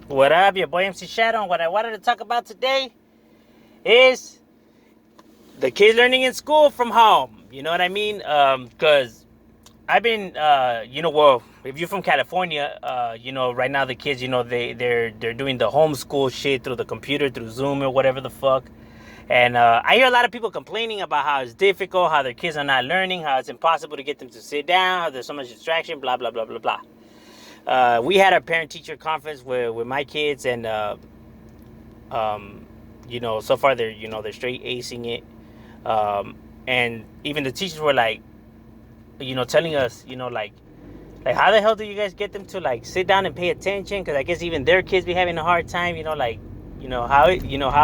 What up, your boy MC Shadow? And what I wanted to talk about today is the kids learning in school from home. You know what I mean? Because I've been, well, if you're from California, right now the kids, they're doing the homeschool shit through the computer, through Zoom or whatever the fuck. And I hear a lot of people complaining about how it's difficult, how their kids are not learning, how it's impossible to get them to sit down, how there's so much distraction, blah blah blah blah blah. We had our parent-teacher conference with my kids, and so far they're straight acing it. And even the teachers were like, telling us, like how the hell do you guys get them to like sit down and pay attention? Because I guess even their kids be having a hard time. How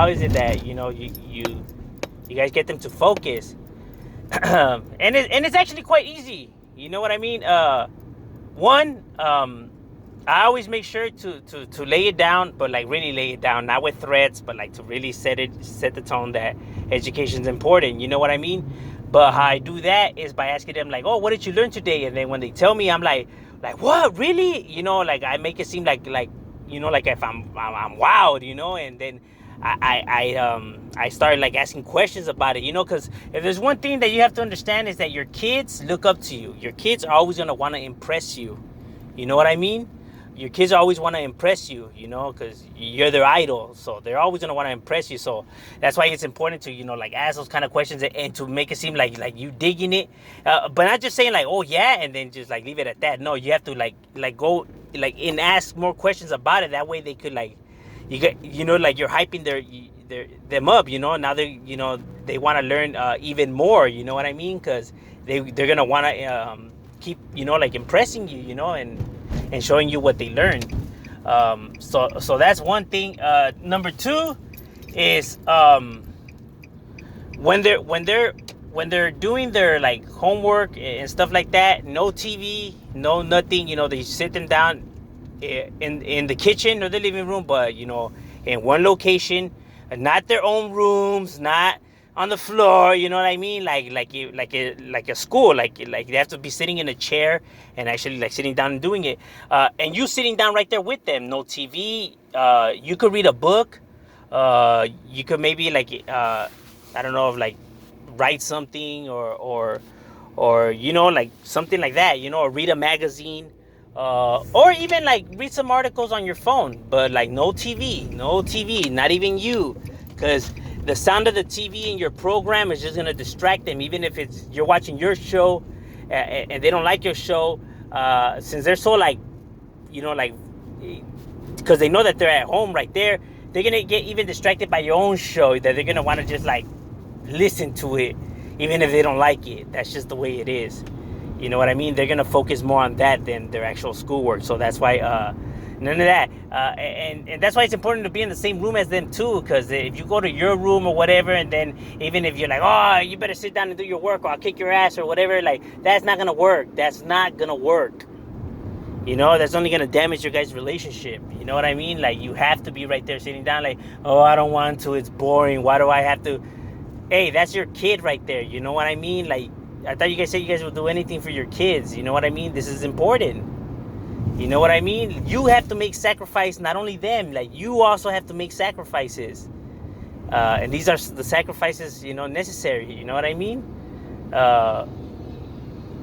is it that you guys get them to focus? And it's actually quite easy. You know what I mean? One, I always make sure to lay it down, but like really lay it down, not with threats, but like to really set the tone that education is important. You know what I mean? But how I do that is by asking them like, "Oh, what did you learn today?" And then when they tell me, I'm like, "What? Really?" Like I make it seem like like if I'm wowed, and then I started like asking questions about it, because if there's one thing that you have to understand is that your kids look up to you. Your kids are always gonna want to impress you. You know what I mean? Your kids always want to impress you, because you're their idol. So they're always going to want to impress you. So that's why it's important to, like ask those kind of questions and to make it seem like you digging it. But not just saying like, oh yeah, and then just like leave it at that. No, you have to like go like and ask more questions about it. That way they could like, like you're hyping them up, now they want to learn even more, you know what I mean? Because they're going to want to keep, like impressing you, and showing you what they learned. So that's one thing. Number two is when they're doing their like homework and stuff like that. No TV, no nothing. They sit them down in the kitchen or the living room, but in one location, not their own rooms, not on the floor. You know what I mean? Like a school. Like they have to be sitting in a chair and actually like sitting down and doing it. And you sitting down right there with them. No TV. You could read a book. You could maybe like I don't know, like write something or like something like that. Or read a magazine. Or even like read some articles on your phone, but like no TV, not even you, because the sound of the TV in your program is just gonna distract them. Even if it's you're watching your show, and they don't like your show, since they're so like, like, because they know that they're at home right there, they're gonna get even distracted by your own show. That they're gonna want to just like listen to it, even if they don't like it. That's just the way it is. You know what I mean? They're gonna focus more on that than their actual schoolwork. So that's why none of that. And that's why it's important to be in the same room as them too. Because if you go to your room or whatever, and then even if you're like, oh, you better sit down and do your work, or I'll kick your ass or whatever, like that's not gonna work. That's not gonna work. That's only gonna damage your guys' relationship. You know what I mean? Like you have to be right there sitting down. Like, oh, I don't want to. It's boring. Why do I have to? Hey, that's your kid right there. You know what I mean? Like, I thought you guys said you guys would do anything for your kids. You know what I mean? This is important. You know what I mean? You have to make sacrifice, not only them. Like, you also have to make sacrifices. And these are the sacrifices, necessary. You know what I mean? Not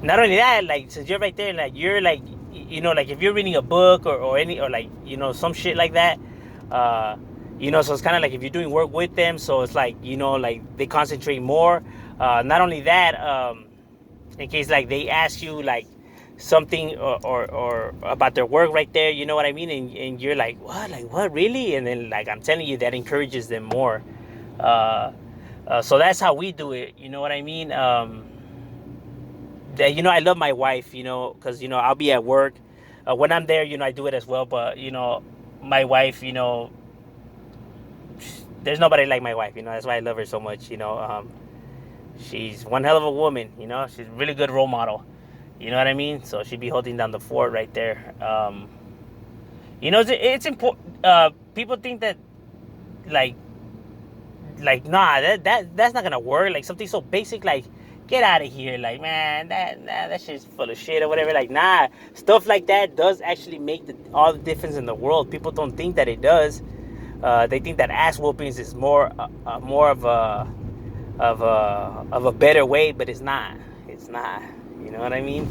only that, like, since you're right there, like, you're like, like if you're reading a book or any, or like, some shit like that, so it's kind of like if you're doing work with them, so it's like, like they concentrate more. Not only that, in case like they ask you like something or about their work right there, you know what I mean? And you're like, what, really? And then like I'm telling you, that encourages them more. So that's how we do it. You know what I mean? That, I love my wife, because, I'll be at work. When I'm there, I do it as well. But, my wife, there's nobody like my wife, that's why I love her so much. She's one hell of a woman, she's a really good role model. You know what I mean? So she'd be holding down the fort right there. It's important. People think that, like nah, that's not gonna work. Like something so basic, like get out of here. Like, man, that shit's full of shit or whatever. Like, nah, stuff like that does actually make all the difference in the world. People don't think that it does. They think that ass whoopings is more of a better way, but it's not. It's not. You know what I mean?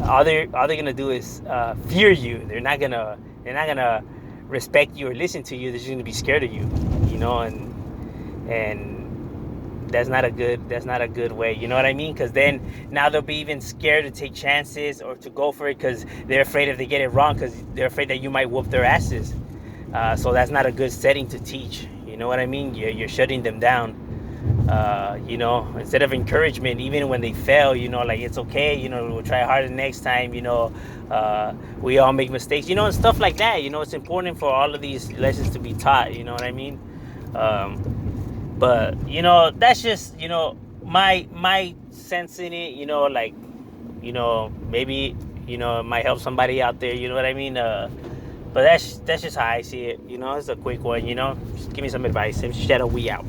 All they're gonna do is fear you. They're not gonna respect you or listen to you. They're just gonna be scared of you. You know, and that's not a good way. You know what I mean? Because then now they'll be even scared to take chances or to go for it because they're afraid if they get it wrong because they're afraid that you might whoop their asses. So that's not a good setting to teach. You know what I mean? You're shutting them down. Instead of encouragement, even when they fail, like it's okay, we'll try harder next time, we all make mistakes, and stuff like that. It's important for all of these lessons to be taught, you know what I mean? But that's just, my sense in it, like, maybe, it might help somebody out there, you know what I mean? But that's just how I see it, it's a quick one, just give me some advice. Shadow, we out.